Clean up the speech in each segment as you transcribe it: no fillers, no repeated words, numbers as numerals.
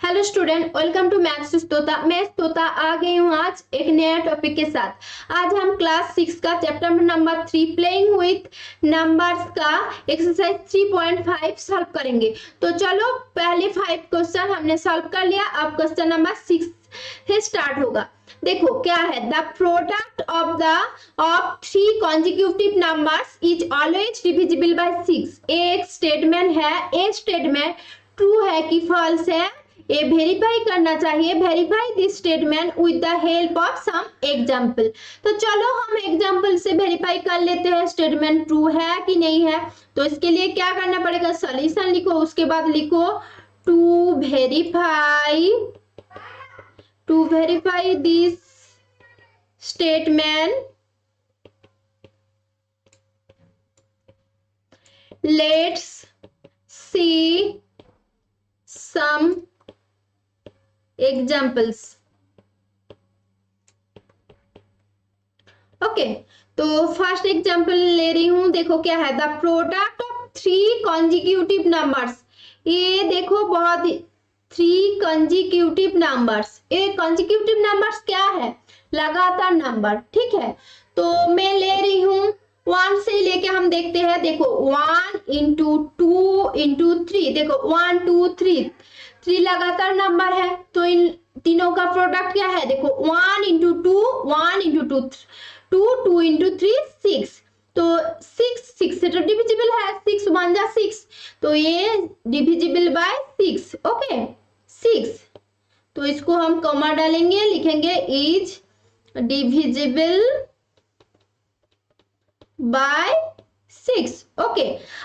Hello student, welcome to maths Tota. मैं तोता आ गई हूँ आज एक नया टॉपिक के साथ। आज हम क्लास 6 का chapter number 3 playing with numbers का एक्सरसाइज 3.5 सॉल्व करेंगे। तो चलो, पहले 5 क्वेश्चन हमने सॉल्व कर लिया। अब क्वेश्चन नंबर 6 से स्टार्ट होगा। देखो क्या है, the product of three consecutive numbers is always divisible by 6। एक स्टेटमेंट है, ए स्टेटमेंट ट्रू है कि फॉल्स है, ये वेरीफाई करना चाहिए। Verify this statement with the help of some example. तो चलो हम एग्जांपल से वेरीफाई कर लेते हैं स्टेटमेंट ट्रू है कि नहीं है। तो इसके लिए क्या करना पड़ेगा, सॉल्यूशन लिखो, उसके बाद लिखो to verify this statement let's see some examples. Okay, तो फर्स्ट एग्जाम्पल ले रही हूं। देखो क्या है, the product of three consecutive numbers. ये देखो बहुत थ्री कॉन्जिक्यूटिव नंबर्स। ये कॉन्जिक्यूटिव नंबर्स क्या है, लगातार नंबर। ठीक है, तो मैं ले रही हूं 1 से लेके हम देखते हैं। देखो 1 इंटू 2 इंटू 3। देखो 1 2 3 3 लगातार नंबर है, तो इन तीनों का प्रोडक्ट क्या है। देखो 1 इंटू 2 1 इंटू 2 2 2 इंटू 3 6। तो 6 से तो डिविजिबल है, 6 1 जा 6, तो ये डिविजिबल बाय 6। ओके 6, तो इसको हम कॉमा डालेंगे, लिखेंगे इज डिविजिबल बाय 6। ओके,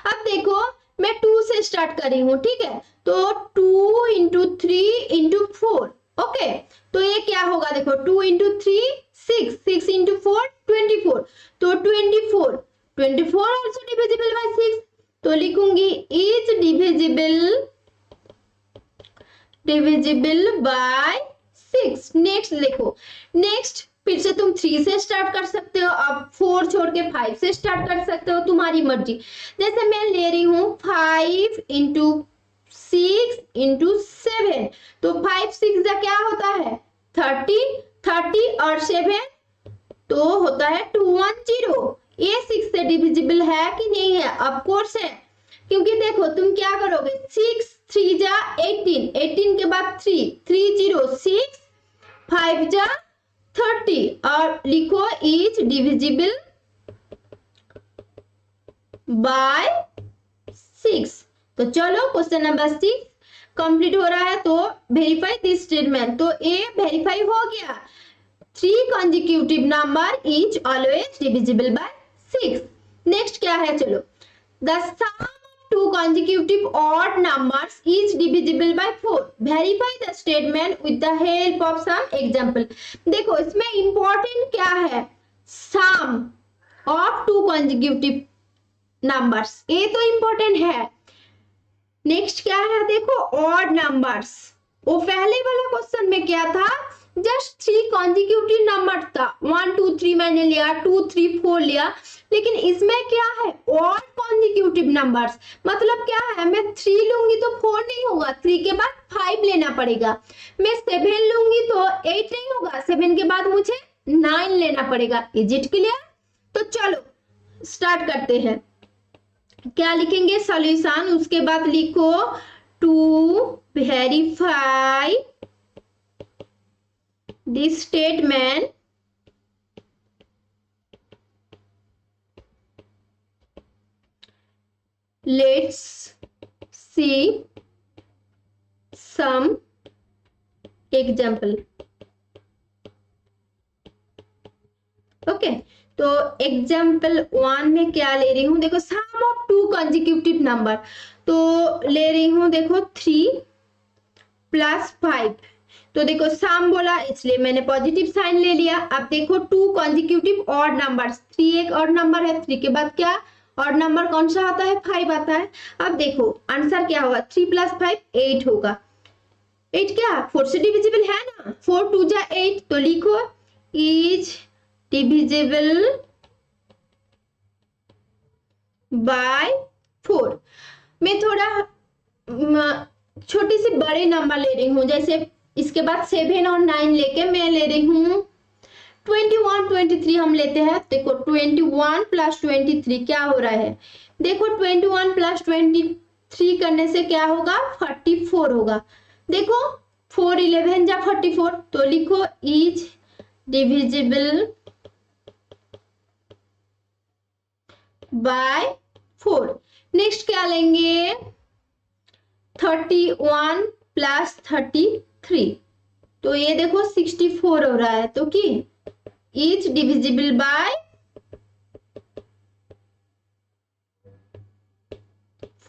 अब देखो मैं 2 से स्टार्ट कर रही हूँ। ठीक है, तो 2 इंटू 3 इंटू 4। ओके, तो ये क्या होगा, देखो 2 इंटू 3 6 6 इंटू 4 24। तो 24 ऑल्सो डिविजिबल बाय 6, तो लिखूंगी इज डिविजिबल बाय 6। नेक्स्ट देखो, नेक्स्ट फिर से तुम 3 से स्टार्ट कर सकते हो, अब 4 छोड़ के 5 से स्टार्ट कर सकते हो, तुम्हारी मर्जी। जैसे मैं ले रही हूँ 5 इंटू 6 इंटू 7। तो 5 6 का क्या होता है 30 और 7 तो होता है 210। ये 6 से डिविजिबल है कि नहीं है, ऑफ कोर्स है, क्योंकि देखो तुम क्या करोगे 6 3 जा 18 18 के बाद 3 3 0 6 5 जा 30 और लिखो इज डिविजिबल बाय 6। तो चलो क्वेश्चन नंबर 6 कंप्लीट हो रहा है। तो वेरीफाई दिस स्टेटमेंट, तो ए वेरीफाई हो गया, three consecutive number is always divisible by 6। Next क्या है, चलो the sum two consecutive odd numbers is divisible by 4. Verify the statement with the help of some example. देखो इसमें important क्या है, sum of two consecutive numbers, ये तो important है। नेक्स्ट क्या है, देखो odd numbers। वो पहले वाला क्वेश्चन में क्या था, जस्ट 3 कॉन्जिक्यूटिव नंबर था, 1 2 3 मैंने लिया, 2 3 4 लिया। लेकिन इसमें क्या है, और कॉन्जिक्यूटिव नंबर्स, मतलब क्या है, मैं 3 लूंगी तो 4 नहीं होगा, 3 के बाद 5 लेना पड़ेगा। मैं 7 लूंगी तो 8 नहीं होगा, 7 के बाद मुझे 9 लेना पड़ेगा। Is it clear. तो चलो स्टार्ट करते हैं। क्या लिखेंगे, सॉल्यूशन, उसके बाद लिखो to verify this statement let's see some example। Okay, तो एग्जाम्पल 1 में क्या ले रही हूं, देखो sum of two consecutive number, तो ले रही हूं देखो 3 प्लस 5। तो देखो सम बोला इसलिए मैंने पॉजिटिव साइन ले लिया। अब देखो टू कॉन्जिक्यूटिव ऑड नंबर्स, 3 एक ऑड नंबर है, 3 के बाद क्या ऑड नंबर कौन सा आता है, 5 आता है। अब देखो आंसर क्या होगा, 3 प्लस 5 8 होगा। 8 क्या 4 से डिविजिबल है ना, 4 2 जा 8, तो लिखो इज डिविजिबल बाय 4। मैं थोड़ा छोटी सी बड़े नंबर ले रही हूँ, जैसे इसके बाद 7 और 9 लेके मैं ले रही हूँ 21 23 हम लेते हैं। देखो 21 प्लस 23 क्या हो रहा है, देखो 21 प्लस 23 करने से क्या होगा 44 होगा। देखो 4 11 जा 44, तो लिखो इज डिविजिबल बाय 4। नेक्स्ट क्या लेंगे 31 प्लस 33, तो ये देखो 64 हो रहा है, तो कि इज डिविजिबल बाय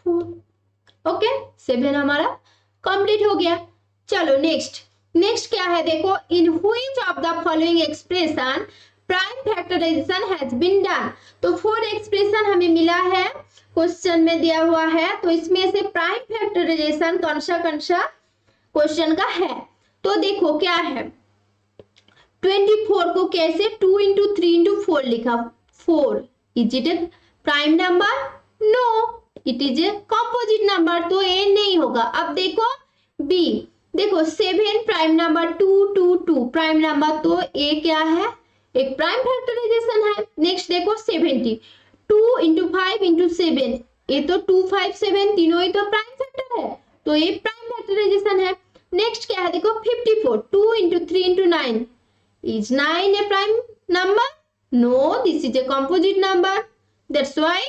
4। ओके 7 हमारा कंप्लीट हो गया। चलो नेक्स्ट क्या है, देखो in which of the following expression prime factorization has been done. तो 4 एक्सप्रेशन हमें मिला है, क्वेश्चन में दिया हुआ है, तो इसमें से प्राइम फैक्टराइजेशन कौन सा क्वेश्चन का है। तो देखो क्या है 24 को कैसे 2 इंटू 3 इंटू 4 लिखा, 4 is it a prime number, no it is a composite number, तो ए नहीं होगा। अब देखो बी, देखो 7 प्राइम नंबर, 2 2 2 प्राइम नंबर, तो ए क्या है एक प्राइम फैक्टराइजेशन है। नेक्स्ट देखो 70 2 इंटू 5 इंटू 7, ये तो 2 5 7 तीनों ही तो प्राइम फैक्टर है, तो ये प्राइम फैक्टराइजेशन है। नेक्स्ट क्या है देखो 54 2 into 3 into 9, is 9 a prime number? No, this is a composite number. That's why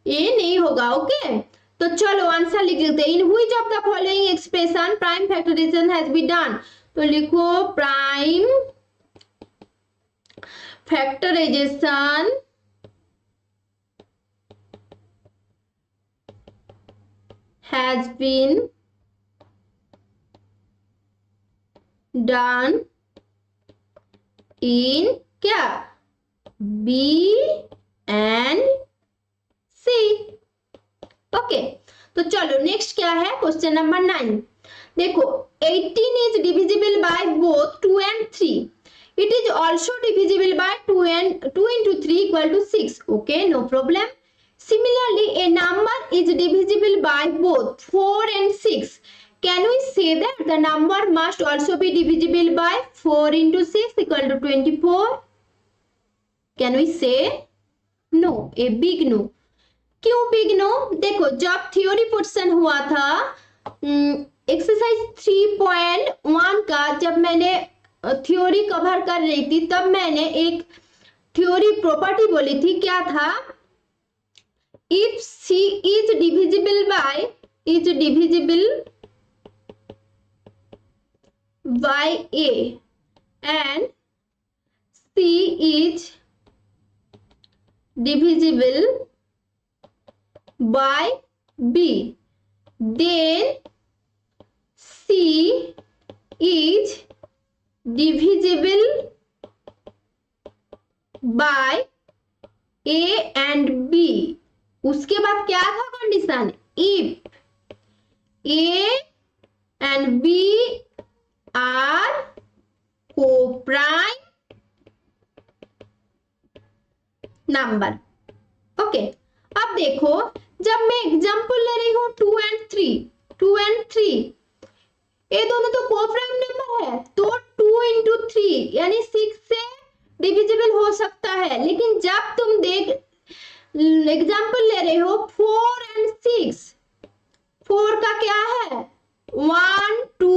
ये नहीं होगा। ओके तो चलो आंसर लिख देते हैं। In which of the following expression prime factorization has been done, तो लिखो prime factorization has been done in क्या बी एंड सी। ओके तो चलो नेक्स्ट क्या है क्वेश्चन नंबर 9। देखो 18 is divisible by both 2 and 3, it is also divisible by 2 into 3 equal to 6. Okay, no problem. Similarly, a number is divisible by both 4 and 6. Can we say that the number must also be divisible by 4 into 6 equal to 24? Can we say? No, a big no. क्यों big no, देखो जब theory portion हुआ था exercise 3.1 का, जब मैंने theory cover कर रही थी, तब मैंने एक थ्योरी प्रॉपर्टी बोली थी, क्या था if C is divisible by A and C is divisible by B, then C is divisible by A and B। उसके बाद क्या था condition, if A and B are co-prime number। Okay अब देखो जब मैं एग्जांपल ले रही हूँ 2 and 3, ये दोनों तो कोप्राइम नंबर है, तो 2 into 3 यानी 6 से डिविजिबल हो सकता है। लेकिन जब तुम देख एग्जांपल ले रहे हो 4 and 6, 4 का क्या है 1 2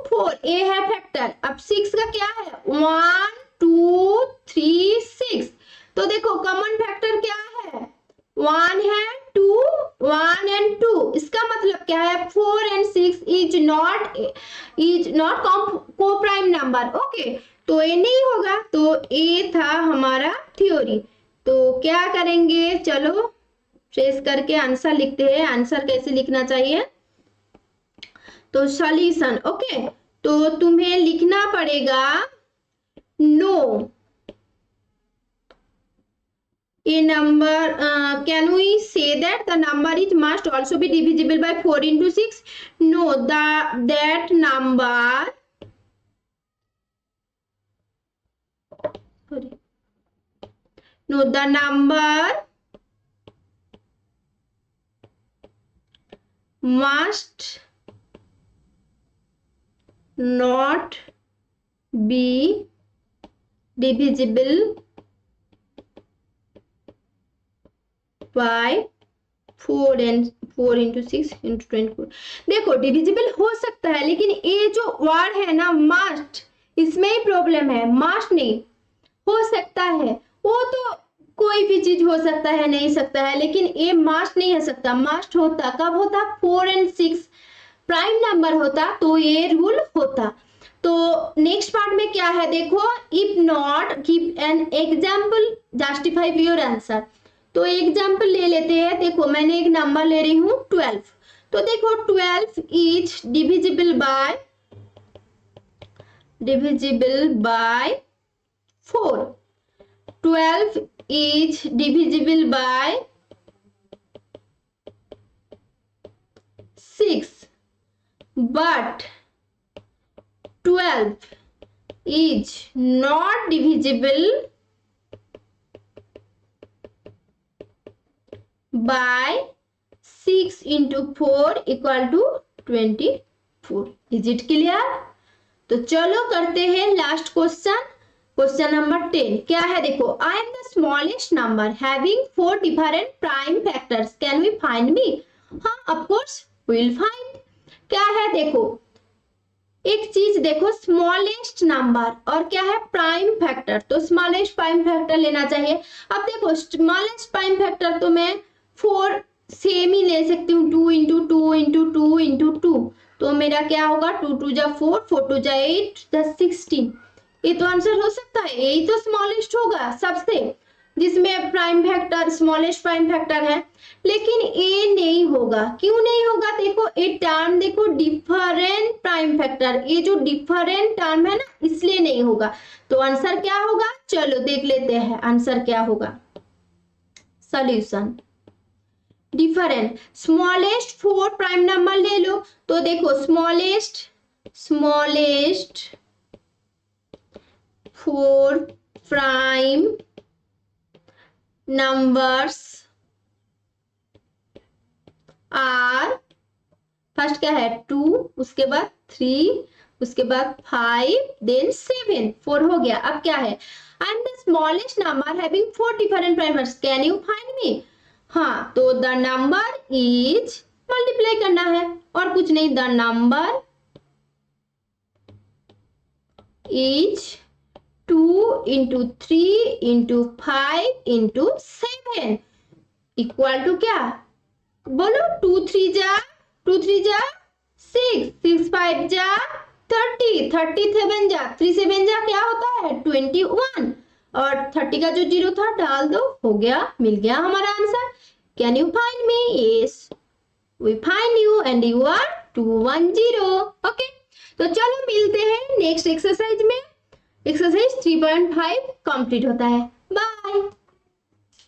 4, ए है फैक्टर। अब 6 का क्या है 1 2 3 6, तो देखो कॉमन फैक्टर क्या है 1 है 2 1 and 2, इसका मतलब क्या है 4 and 6 is not coprime number. Okay तो ये नहीं होगा, तो ये था हमारा थ्योरी। तो क्या करेंगे, चलो ट्रेस करके आंसर लिखते हैं। आंसर कैसे लिखना चाहिए, तो सॉल्यूशन। ओके तो तुम्हें लिखना पड़ेगा no a number can we say that the number is must also be divisible by 4 into 6? No, that number the number must not be divisible by 4 into 6 into 24। देखो divisible हो सकता है, लेकिन ये जो वर्ड है ना मस्ट, इसमें ही प्रॉब्लम है। मस्ट नहीं, हो सकता है, वो तो कोई भी चीज हो सकता है, नहीं सकता है, लेकिन ये मस्ट नहीं हो सकता। मस्ट होता कब होता, 4 और 6 प्राइम नंबर होता तो ये रूल होता। तो नेक्स्ट पार्ट में क्या है देखो, if not give an example justify your answer. तो एग्जाम्पल ले लेते हैं। देखो मैंने एक नंबर ले रही हूँ 12। तो देखो 12 is divisible bye 4। 12 is divisible by 6, but 12 is not divisible by 6 into 4 equal to 24। Is it clear? तो चलो करते हैं लास्ट क्वेश्चन। क्वेश्चन नंबर 10 क्या है देखो, I am the smallest number having 4 different prime factors, can we find me. हाँ of course we will find. क्या है देखो, एक चीज देखो, स्मॉलेस्ट नंबर और क्या है प्राइम फैक्टर। तो स्मॉलेस्ट प्राइम फैक्टर लेना चाहिए। अब देखो स्मॉलेस्ट प्राइम फैक्टर तो मैं 4 सेम ही ले सकती हूँ, 2 इंटू 2 इंटू 2 इंटू 2। तो मेरा क्या होगा, 2 2 जा 4, 4 2 जा 8, 16। ये तो आंसर हो सकता है, यही तो स्मॉलेस्ट होगा सबसे, जिसमें prime factor smallest prime factor है। लेकिन ये नहीं होगा, क्यों नहीं होगा देखो, ये टर्म देखो डिफरेंट प्राइम फैक्टर, ये जो डिफरेंट टर्म है ना, इसलिए नहीं होगा। तो आंसर क्या होगा, चलो देख लेते हैं आंसर क्या होगा। Solution different, smallest 4 prime number ले लो। तो देखो smallest 4 prime numbers are, first क्या है 2, उसके बाद 3, उसके बाद 5, देन 7, 4 हो गया। अब क्या है, आई am the smallest number having 4 different prime numbers, can you find me. हाँ तो द नंबर इज मल्टीप्लाई करना है और कुछ नहीं, the number is 2 into 3 into 5 into 7 equal to क्या बोलो, 2 3 जा 6, 6 5 जा 30, 37 जा 3 7 जा क्या होता है 21, और 30 का जो 0 था डाल दो, हो गया, मिल गया हमारा answer. Can you find me, yes we find you and you are 210। Okay तो चलो मिलते हैं नेक्स्ट एक्सरसाइज में। एक्सरसाइज 3.5 कंप्लीट होता है। बाय।